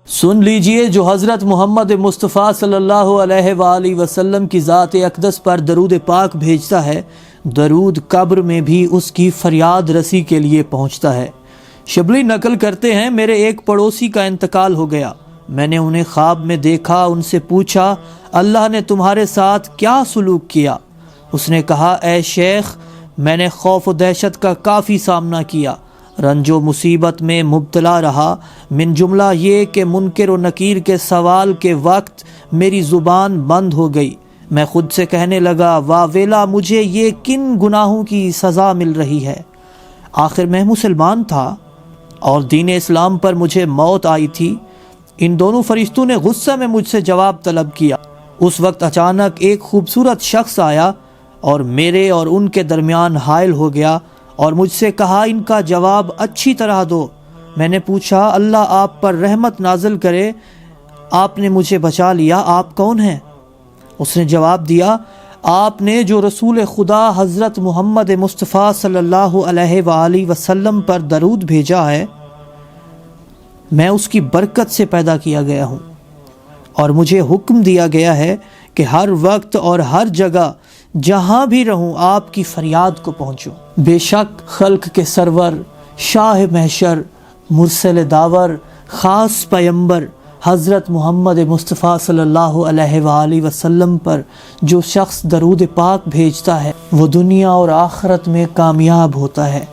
سن لیجئے، جو حضرت محمد مصطفیٰ صلی اللہ علیہ وآلہ وسلم کی ذات اقدس پر درود پاک بھیجتا ہے، درود قبر میں بھی اس کی فریاد رسی کے لیے پہنچتا ہے۔ شبلی نقل کرتے ہیں، میرے ایک پڑوسی کا انتقال ہو گیا۔ میں نے انہیں خواب میں دیکھا، ان سے پوچھا اللہ نے تمہارے ساتھ کیا سلوک کیا؟ اس نے کہا اے شیخ، میں نے خوف و دہشت کا کافی سامنا کیا، رنج و مصیبت میں مبتلا رہا، من جملہ یہ کہ منکر و نکیر کے سوال کے وقت میری زبان بند ہو گئی۔ میں خود سے کہنے لگا واہ ویلا، مجھے یہ کن گناہوں کی سزا مل رہی ہے؟ آخر میں مسلمان تھا اور دین اسلام پر مجھے موت آئی تھی۔ ان دونوں فرشتوں نے غصہ میں مجھ سے جواب طلب کیا۔ اس وقت اچانک ایک خوبصورت شخص آیا اور میرے اور ان کے درمیان حائل ہو گیا اور مجھ سے کہا ان کا جواب اچھی طرح دو۔ میں نے پوچھا اللہ آپ پر رحمت نازل کرے، آپ نے مجھے بچا لیا، آپ کون ہیں؟ اس نے جواب دیا آپ نے جو رسول خدا حضرت محمد مصطفیٰ صلی اللہ علیہ وآلہ وسلم پر درود بھیجا ہے، میں اس کی برکت سے پیدا کیا گیا ہوں، اور مجھے حکم دیا گیا ہے کہ ہر وقت اور ہر جگہ جہاں بھی رہوں آپ کی فریاد کو پہنچوں۔ بے شک خلق کے سرور، شاہ محشر، مرسل داور، خاص پیمبر حضرت محمد مصطفیٰ صلی اللہ علیہ وآلہ وسلم پر جو شخص درود پاک بھیجتا ہے وہ دنیا اور آخرت میں کامیاب ہوتا ہے۔